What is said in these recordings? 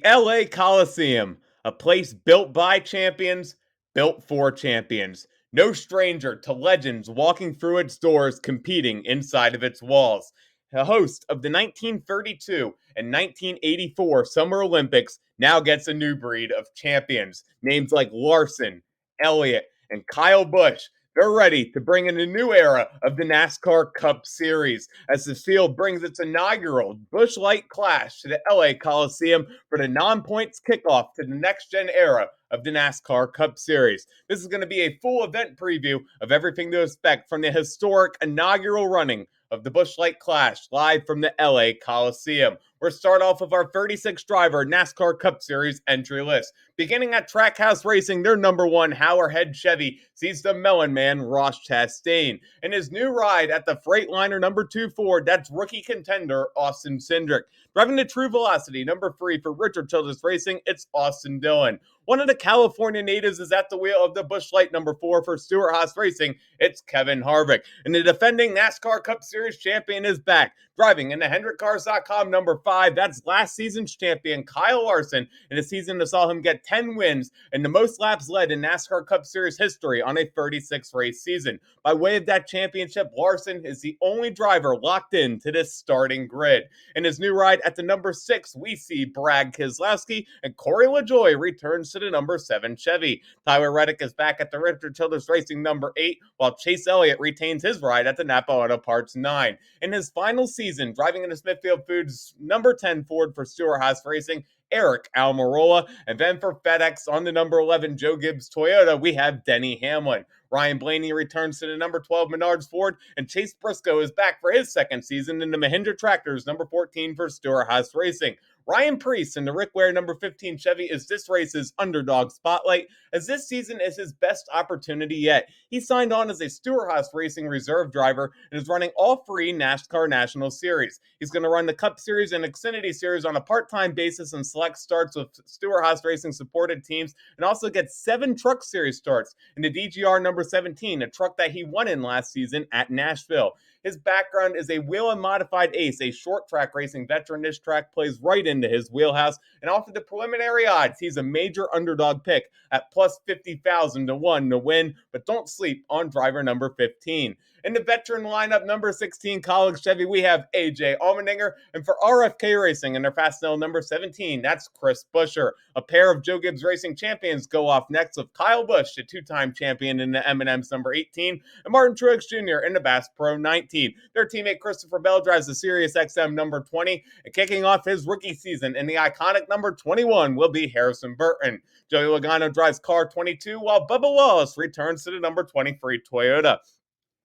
The LA Coliseum, a place built by champions, built for champions. No stranger to legends walking through its doors, competing inside of its walls. The host of the 1932 and 1984 Summer Olympics now gets a new breed of champions. Names like Larson, Elliott, and Kyle Busch. They're ready to bring in a new era of the NASCAR Cup Series as the field brings its inaugural Busch Light Clash to the LA Coliseum for the non-points kickoff to the next-gen era of the NASCAR Cup Series. This is going to be a full event preview of everything to expect from the historic inaugural running of the Busch Light Clash live from the LA Coliseum. We'll start off with our 36 driver NASCAR Cup Series entry list. Beginning at Trackhouse Racing, their number one Hauerhead Chevy sees the Melon Man Ross Chastain. In his new ride at the Freightliner number 2 Ford, that's rookie contender Austin Cindric. Driving the True Velocity number 3 for Richard Childress Racing, it's Austin Dillon. One of the California natives is at the wheel of the Busch Light number 4 for Stewart-Haas Racing, it's Kevin Harvick. And the defending NASCAR Cup Series champion is back. Driving in the HendrickCars.com number 5, that's last season's champion Kyle Larson, in a season that saw him get 10 wins and the most laps led in NASCAR Cup Series history on a 36-race season. By way of that championship, Larson is the only driver locked in to this starting grid. In his new ride at the number 6, we see Brad Keselowski, and Corey LaJoie returns to the number 7 Chevy. Tyler Reddick is back at the Richard Childress Racing number 8, while Chase Elliott retains his ride at the Napa Auto Parts 9. In his final season, driving in the Smithfield Foods number 10 Ford for Stewart-Haas Racing, Eric Almirola. And then for FedEx on the number 11 Joe Gibbs Toyota, we have Denny Hamlin. Ryan Blaney returns to the number 12 Menards Ford, and Chase Briscoe is back for his second season in the Mahindra Tractors number 14 for Stewart-Haas Racing. Ryan Preece in the Rick Ware number 15 Chevy is this race's underdog spotlight, as this season is his best opportunity yet. He signed on as a Stewart-Haas Racing reserve driver and is running all 3 NASCAR National Series. He's going to run the Cup Series and Xfinity Series on a part-time basis and select starts with Stewart-Haas Racing supported teams, and also gets 7 Truck Series starts in the DGR number 17, a truck that he won in last season at Nashville. His background is a Whelen modified ace, a short track racing veteran. This track plays right into his wheelhouse, and off of the preliminary odds, he's a major underdog pick at plus 50,000 to 1 to win, but don't sleep on driver number 15. In the veteran lineup, number 16 College Chevy, we have AJ Allmendinger, and for RFK Racing in their Fastnell number 17, that's Chris Buescher. A pair of Joe Gibbs Racing champions go off next with Kyle Busch, a 2-time champion in the M&M's number 18, and Martin Truex Jr. in the Bass Pro 19. Their teammate Christopher Bell drives the Sirius XM number 20, and kicking off his rookie season in the iconic number 21 will be Harrison Burton. Joey Logano drives car 22, while Bubba Wallace returns to the number 23 Toyota.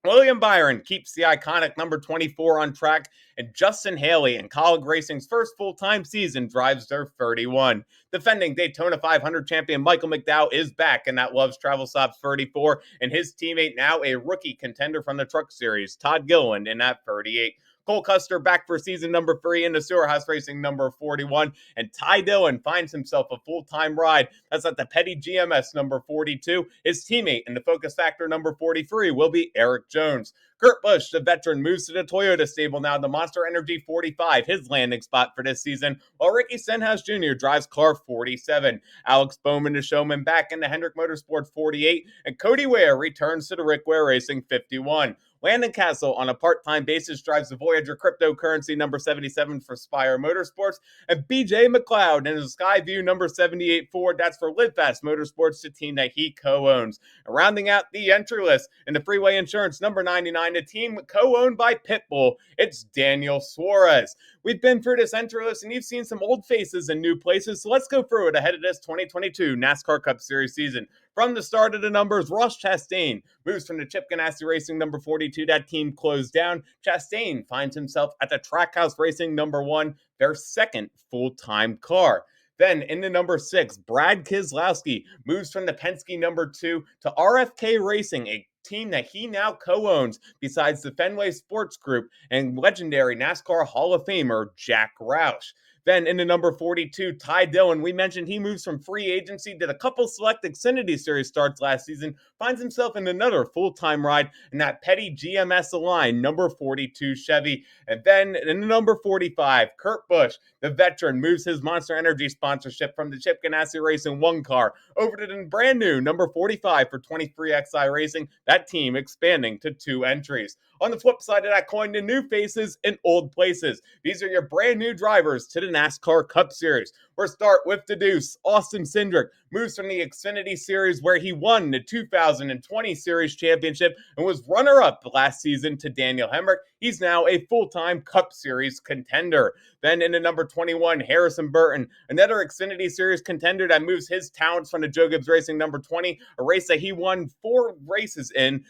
William Byron keeps the iconic number 24 on track, and Justin Haley in College Racing's first full-time season drives their 31. Defending Daytona 500 champion Michael McDowell is back in that Love's Travel Stop 34, and his teammate, now a rookie contender from the Truck Series, Todd Gilliland, in that 38. Cole Custer back for season number 3 in the Stewart-Haas Racing number 41, and Ty Dillon finds himself a full-time ride. That's at the Petty GMS number 42. His teammate in the Focus Factor number 43 will be Eric Jones. Kurt Busch, the veteran, moves to the Toyota stable now, the Monster Energy 45, his landing spot for this season, while Ricky Stenhouse Jr. drives car 47. Alex Bowman, the showman, back in the Hendrick Motorsports 48, and Cody Ware returns to the Rick Ware Racing 51. Landon Castle, on a part-time basis, drives the Voyager cryptocurrency number 77 for Spire Motorsports, and BJ McLeod in his Skyview number 78 Ford, that's for Live Fast Motorsports, the team that he co-owns. Rounding out the entry list in the Freeway Insurance number 99, a team co-owned by Pitbull, it's Daniel Suarez. We've been through this entry list, and you've seen some old faces in new places, so let's go through it ahead of this 2022 NASCAR Cup Series season. From the start of the numbers, Ross Chastain moves from the Chip Ganassi Racing number 42. That team closed down. Chastain finds himself at the Trackhouse Racing number 1, their second full-time car. Then in the number 6, Brad Keselowski moves from the Penske number 2 to RFK Racing, a team that he now co-owns besides the Fenway Sports Group and legendary NASCAR Hall of Famer Jack Roush. Then in the number 42, Ty Dillon, we mentioned he moves from free agency, did a couple select Xfinity Series starts last season, finds himself in another full-time ride in that Petty GMS Align number 42 Chevy. And then in the number 45, Kurt Busch, the veteran, moves his Monster Energy sponsorship from the Chip Ganassi Racing 1 car over to the brand new number 45 for 23XI Racing, that team expanding to 2 entries. On the flip side of that coin, the new faces in old places. These are your brand new drivers to the NASCAR Cup Series. We'll start with the Deuce. Austin Cindric moves from the Xfinity Series, where he won the 2020 Series championship and was runner-up last season, to Daniel Hemrick. He's now a full-time Cup Series contender. Then in the number 21, Harrison Burton, another Xfinity Series contender that moves his talents from the Joe Gibbs Racing number 20, a race that he won 4 races in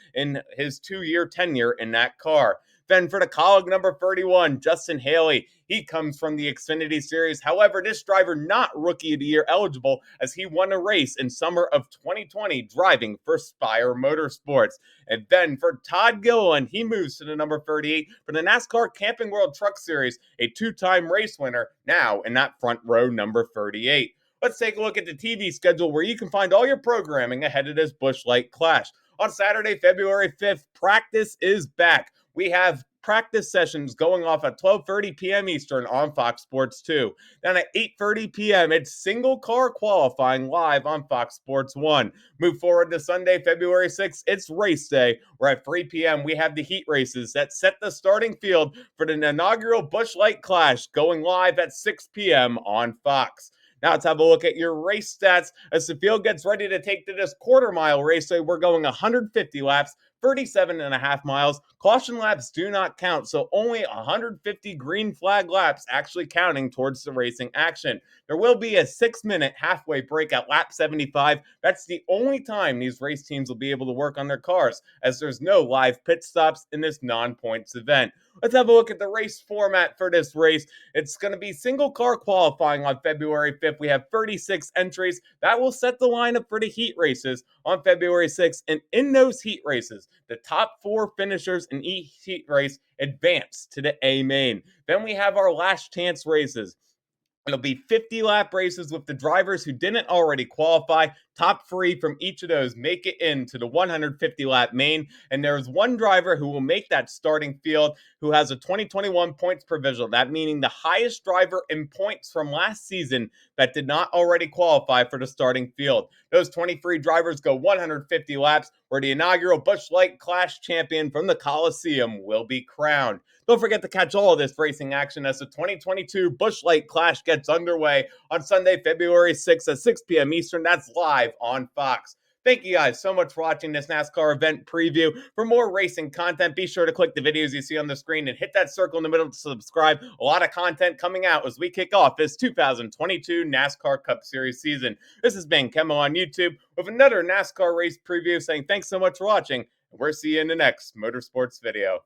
his 2-year tenure in that car. Then for the Colleague number 31, Justin Haley. He comes from the Xfinity Series. However, this driver not Rookie of the Year eligible, as he won a race in summer of 2020 driving for Spire Motorsports. And then for Todd Gilliland, he moves to the number 38 for the NASCAR Camping World Truck Series, a 2-time race winner, now in that front row number 38. Let's take a look at the TV schedule, where you can find all your programming ahead of this Busch Light Clash. On Saturday, February 5th, practice is back. We have practice sessions going off at 12:30 p.m. Eastern on Fox Sports 2. Then at 8:30 p.m., it's single car qualifying live on Fox Sports 1. Move forward to Sunday, February 6th, it's race day, where at 3 p.m. we have the heat races that set the starting field for the inaugural Busch Light Clash, going live at 6 p.m. on Fox. Now let's have a look at your race stats as the field gets ready to take to this quarter-mile race. So we're going 150 laps, 37.5 miles. Caution laps do not count, so only 150 green flag laps actually counting towards the racing action. There will be a 6-minute halfway break at lap 75. That's the only time these race teams will be able to work on their cars, as there's no live pit stops in this non-points event. Let's have a look at the race format for this race. It's going to be single car qualifying on February 5th. We have 36 entries. That will set the lineup for the heat races on February 6th. And in those heat races, the top 4 finishers in each heat race advance to the A main. Then we have our last chance races. It'll be 50-lap races with the drivers who didn't already qualify. Top 3 from each of those make it into the 150-lap main. And there's one driver who will make that starting field who has a 2021 points provisional. That meaning the highest driver in points from last season that did not already qualify for the starting field. Those 23 drivers go 150 laps, where the inaugural Busch Light Clash champion from the Coliseum will be crowned. Don't forget to catch all of this racing action as the 2022 Busch Light Clash gets underway on Sunday, February 6th at 6 p.m. Eastern. That's live on Fox. Thank you guys so much for watching this NASCAR event preview. For more racing content, be sure to click the videos you see on the screen and hit that circle in the middle to subscribe. A lot of content coming out as we kick off this 2022 NASCAR Cup Series season. This has been KEMMO on YouTube with another NASCAR race preview, saying thanks so much for watching, and we'll see you in the next motorsports video.